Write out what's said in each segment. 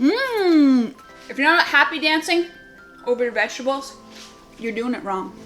If you're not happy dancing over your vegetables, you're doing it wrong.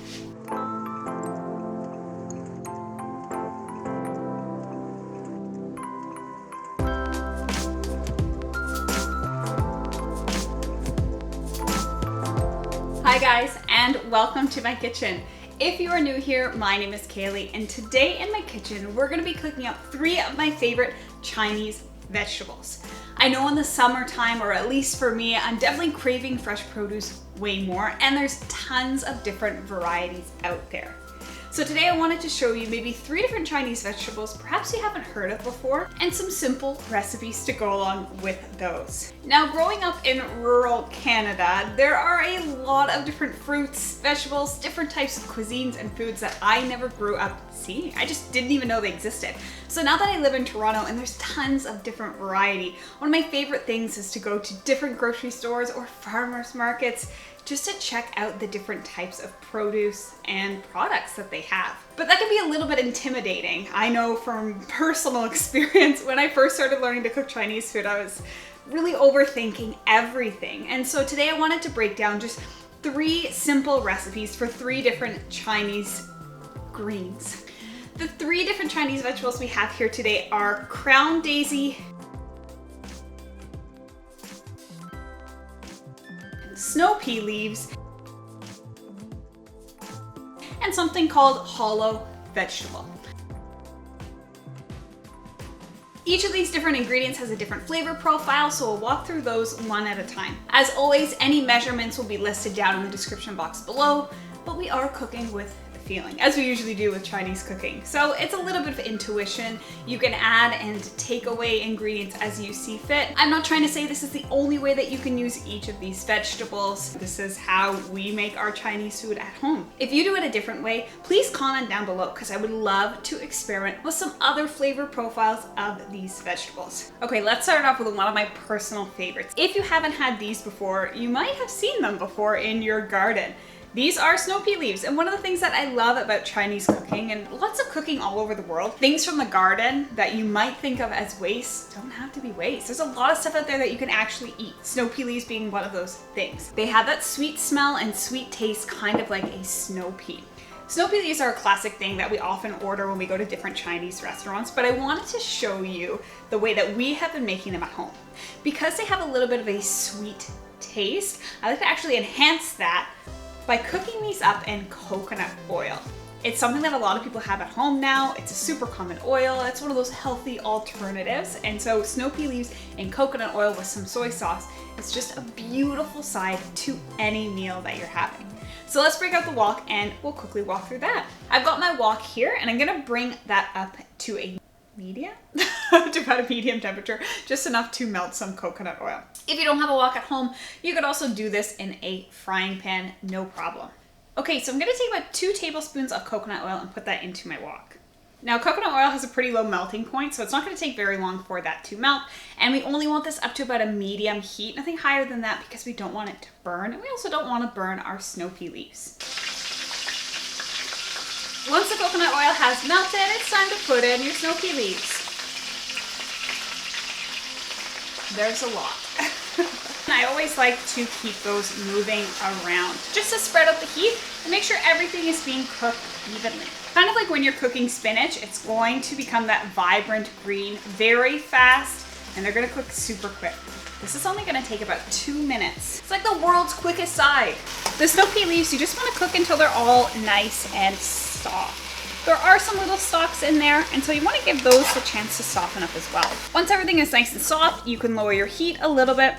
Hi guys, and welcome to my kitchen. If you are new here, my name is Kaylee, and today in my kitchen, we're gonna be cooking up 3 of my favorite Chinese vegetables. I know in the summertime, or at least for me, I'm definitely craving fresh produce way more, and there's tons of different varieties out there. So today I wanted to show you maybe 3 different Chinese vegetables perhaps you haven't heard of before, and some simple recipes to go along with those. Now, growing up in rural Canada, there are a lot of different fruits, vegetables, different types of cuisines and foods that I never grew up seeing. I just didn't even know they existed. So now that I live in Toronto and there's tons of different variety, one of my favorite things is to go to different grocery stores or farmers markets just to check out the different types of produce and products that they have. But that can be a little bit intimidating. I know from personal experience, when I first started learning to cook Chinese food, I was really overthinking everything. And so today I wanted to break down just 3 simple recipes for 3 different Chinese greens. The 3 different Chinese vegetables we have here today are crown daisy, snow pea leaves, and something called hollow vegetable. Each of these different ingredients has a different flavor profile, so we'll walk through those one at a time. As always, any measurements will be listed down in the description box below, but we are cooking with feeling, as we usually do with Chinese cooking. So it's a little bit of intuition. You can add and take away ingredients as you see fit. I'm not trying to say this is the only way that you can use each of these vegetables. This is how we make our Chinese food at home. If you do it a different way, please comment down below because I would love to experiment with some other flavor profiles of these vegetables. Okay, let's start off with one of my personal favorites. If you haven't had these before, you might have seen them before in your garden. These are snow pea leaves, and one of the things that I love about Chinese cooking, and lots of cooking all over the world, things from the garden that you might think of as waste don't have to be waste. There's a lot of stuff out there that you can actually eat, snow pea leaves being one of those things. They have that sweet smell and sweet taste, kind of like a snow pea. Snow pea leaves are a classic thing that we often order when we go to different Chinese restaurants, but I wanted to show you the way that we have been making them at home. Because they have a little bit of a sweet taste, I like to actually enhance that by cooking these up in coconut oil. It's something that a lot of people have at home now. It's a super common oil. It's one of those healthy alternatives. And so snow pea leaves in coconut oil with some soy sauce is just a beautiful side to any meal that you're having. So let's break out the wok and we'll quickly walk through that. I've got my wok here and I'm gonna bring that up to a medium, to about a medium temperature, just enough to melt some coconut oil. If you don't have a wok at home, you could also do this in a frying pan, no problem. Okay, so I'm gonna take about 2 tablespoons of coconut oil and put that into my wok. Now, coconut oil has a pretty low melting point, so it's not gonna take very long for that to melt, and we only want this up to about a medium heat, nothing higher than that because we don't want it to burn, and we also don't wanna burn our snow pea leaves. Once the coconut oil has melted, it's time to put in your snow pea leaves. There's a lot. I always like to keep those moving around just to spread out the heat and make sure everything is being cooked evenly. Kind of like when you're cooking spinach, it's going to become that vibrant green very fast, and they're gonna cook super quick. This is only gonna take about 2 minutes. It's like the world's quickest side. The snow pea leaves, you just wanna cook until they're all nice and soft. There are some little stalks in there, and so you wanna give those a chance to soften up as well. Once everything is nice and soft, you can lower your heat a little bit.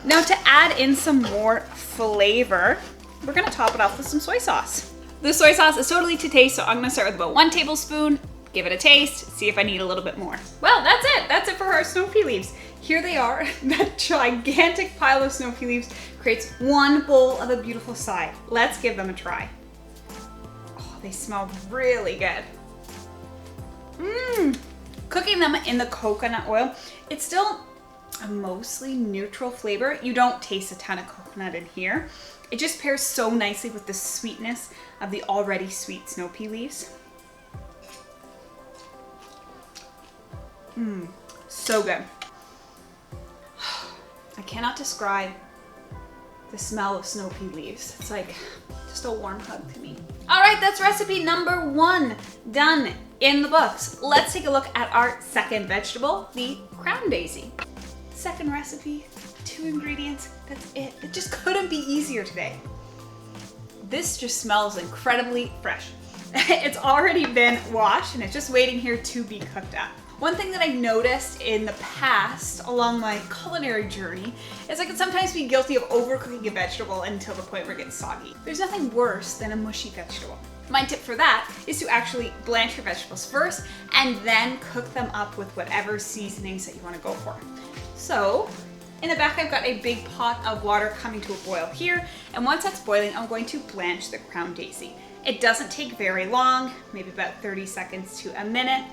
Now to add in some more flavor, we're gonna top it off with some soy sauce. The soy sauce is totally to taste, so I'm gonna start with about 1 tablespoon, give it a taste, see if I need a little bit more. Well, that's it. That's it for our snow pea leaves. Here they are. That gigantic pile of snow pea leaves creates one bowl of a beautiful side. Let's give them a try. Oh, they smell really good. Cooking them in the coconut oil, it's still a mostly neutral flavor. You don't taste a ton of coconut in here. It just pairs so nicely with the sweetness of the already sweet snow pea leaves. So good. I cannot describe the smell of snow pea leaves. It's like just a warm hug to me. All right, that's recipe number 1 done in the books. Let's take a look at our second vegetable, the crown daisy. Second recipe, 2 ingredients, that's it. It just couldn't be easier today. This just smells incredibly fresh. It's already been washed and it's just waiting here to be cooked up. One thing that I noticed in the past along my culinary journey is I can sometimes be guilty of overcooking a vegetable until the point where it gets soggy. There's nothing worse than a mushy vegetable. My tip for that is to actually blanch your vegetables first and then cook them up with whatever seasonings that you want to go for. So in the back, I've got a big pot of water coming to a boil here, and once that's boiling, I'm going to blanch the crown daisy. It doesn't take very long, maybe about 30 seconds to a minute.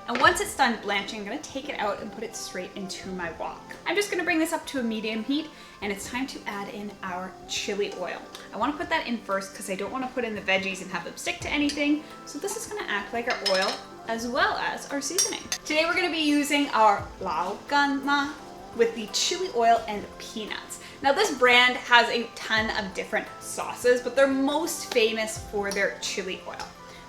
And once it's done blanching, I'm gonna take it out and put it straight into my wok. I'm just gonna bring this up to a medium heat, and it's time to add in our chili oil. I wanna put that in first because I don't wanna put in the veggies and have them stick to anything. So this is gonna act like our oil as well as our seasoning. Today we're gonna be using our lao gan ma with the chili oil and peanuts. Now this brand has a ton of different sauces, but they're most famous for their chili oil.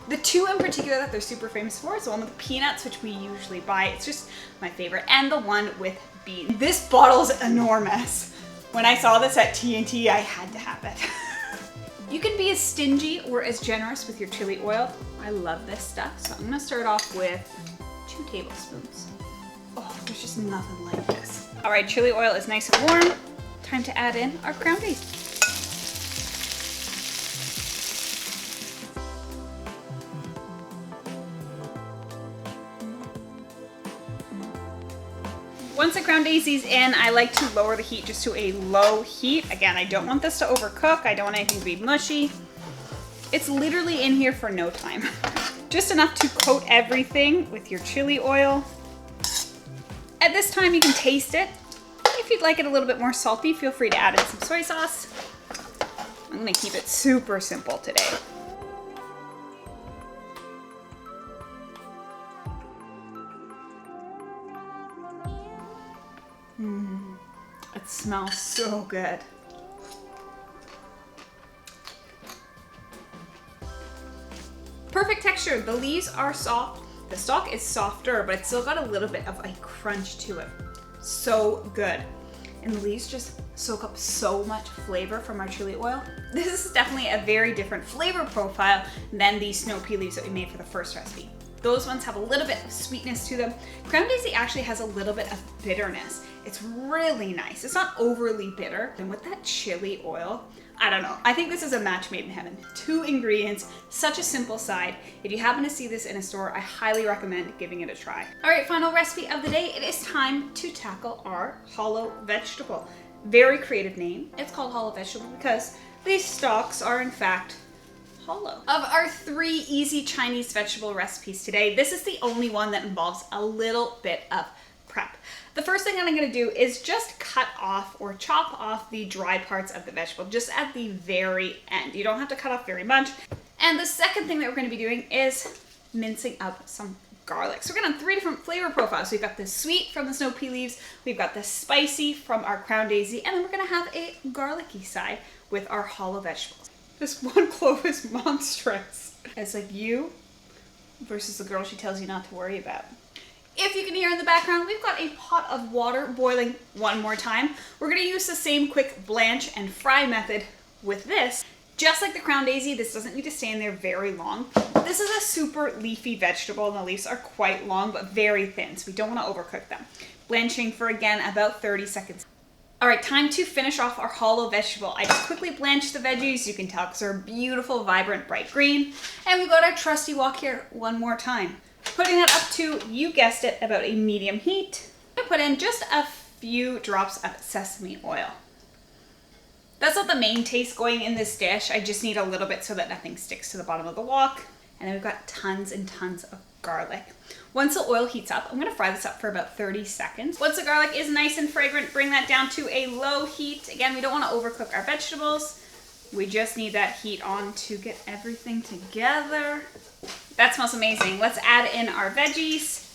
The 2 in particular that they're super famous for is the one with the peanuts, which we usually buy. It's just my favorite, and the one with beans. This bottle's enormous. When I saw this at TNT, I had to have it. You can be as stingy or as generous with your chili oil. I love this stuff, so I'm gonna start off with 2 tablespoons. Oh, there's just nothing like this. All right, chili oil is nice and warm. Time to add in our crown daisy. Once the crown daisy's in, I like to lower the heat just to a low heat. Again, I don't want this to overcook. I don't want anything to be mushy. It's literally in here for no time. Just enough to coat everything with your chili oil. At this time, you can taste it. If you'd like it a little bit more salty, feel free to add in some soy sauce. I'm gonna keep it super simple today. It smells so good. Perfect texture. The leaves are soft. The stalk is softer, but it's still got a little bit of a crunch to it. So good. And the leaves just soak up so much flavor from our chili oil. This is definitely a very different flavor profile than the snow pea leaves that we made for the first recipe. Those ones have a little bit of sweetness to them. Crown daisy actually has a little bit of bitterness. It's really nice. It's not overly bitter. And with that chili oil, I don't know. I think this is a match made in heaven. 2 ingredients, such a simple side. If you happen to see this in a store, I highly recommend giving it a try. All right, final recipe of the day. It is time to tackle our hollow vegetable. Very creative name. It's called hollow vegetable because these stalks are in fact hollow. Of our 3 easy Chinese vegetable recipes today, this is the only one that involves a little bit of prep. The first thing that I'm gonna do is just cut off or chop off the dry parts of the vegetable, just at the very end. You don't have to cut off very much. And the second thing that we're gonna be doing is mincing up some garlic. So we're gonna have 3 different flavor profiles. So we've got the sweet from the snow pea leaves, we've got the spicy from our crown daisy, and then we're gonna have a garlicky side with our hollow vegetables. This 1 clove is monstrous. It's like you versus the girl she tells you not to worry about. If you can hear in the background, we've got a pot of water boiling one more time. We're gonna use the same quick blanch and fry method with this. Just like the crown daisy, this doesn't need to stay in there very long. This is a super leafy vegetable and the leaves are quite long but very thin, so we don't wanna overcook them. Blanching for, again, about 30 seconds. All right, time to finish off our hollow vegetable. I just quickly blanched the veggies. You can tell because they're beautiful, vibrant, bright green. And we've got our trusty wok here one more time. Putting that up to, you guessed it, about a medium heat. I put in just a few drops of sesame oil. That's not the main taste going in this dish. I just need a little bit so that nothing sticks to the bottom of the wok. And then we've got tons and tons of garlic. Once the oil heats up, I'm gonna fry this up for about 30 seconds. Once the garlic is nice and fragrant, bring that down to a low heat. Again, we don't wanna overcook our vegetables. We just need that heat on to get everything together. That smells amazing. Let's add in our veggies.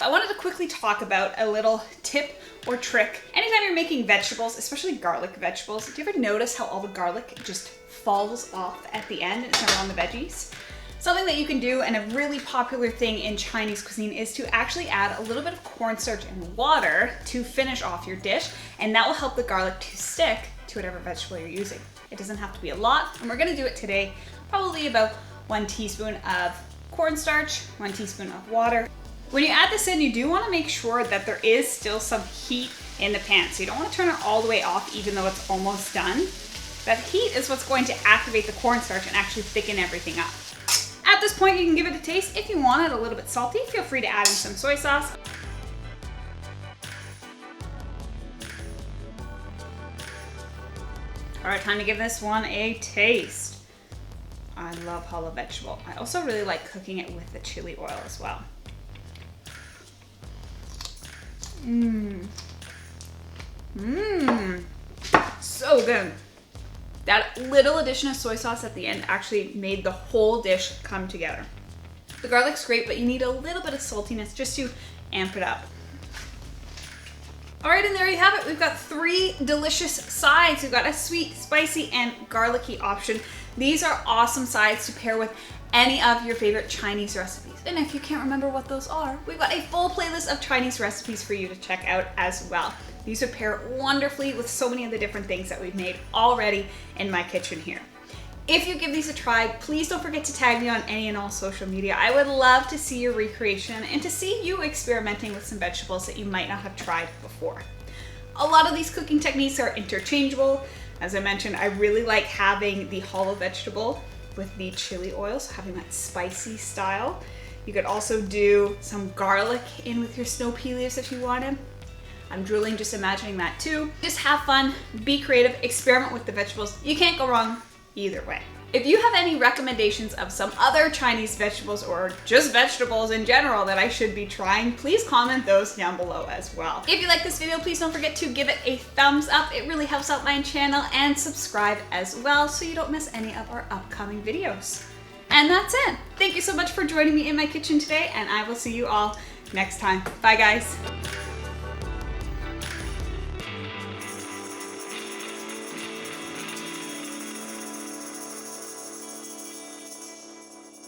I wanted to quickly talk about a little tip or trick. Anytime you're making vegetables, especially garlic vegetables, do you ever notice how all the garlic just falls off at the end and it's never on the veggies? Something that you can do, and a really popular thing in Chinese cuisine, is to actually add a little bit of cornstarch and water to finish off your dish, and that will help the garlic to stick to whatever vegetable you're using. It doesn't have to be a lot, and we're gonna do it today, probably about 1 teaspoon of cornstarch, 1 teaspoon of water. When you add this in, you do wanna make sure that there is still some heat in the pan. So you don't wanna turn it all the way off even though it's almost done. That heat is what's going to activate the cornstarch and actually thicken everything up. At this point, you can give it a taste. If you want it a little bit salty, feel free to add in some soy sauce. All right, time to give this one a taste. I love hollow vegetable. I also really like cooking it with the chili oil as well. So good. That little addition of soy sauce at the end actually made the whole dish come together. The garlic's great, but you need a little bit of saltiness just to amp it up. All right, and there you have it. We've got 3 delicious sides. We've got a sweet, spicy, and garlicky option. These are awesome sides to pair with any of your favorite Chinese recipes. And if you can't remember what those are, we've got a full playlist of Chinese recipes for you to check out as well. These would pair wonderfully with so many of the different things that we've made already in my kitchen here. If you give these a try, please don't forget to tag me on any and all social media. I would love to see your recreation and to see you experimenting with some vegetables that you might not have tried before. A lot of these cooking techniques are interchangeable. As I mentioned, I really like having the hollow vegetable with the chili oil, so having that spicy style. You could also do some garlic in with your snow pea leaves if you wanted. I'm drooling just imagining that too. Just have fun, be creative, experiment with the vegetables. You can't go wrong either way. If you have any recommendations of some other Chinese vegetables or just vegetables in general that I should be trying, please comment those down below as well. If you like this video, please don't forget to give it a thumbs up. It really helps out my channel, and subscribe as well so you don't miss any of our upcoming videos. And that's it. Thank you so much for joining me in my kitchen today, and I will see you all next time. Bye guys.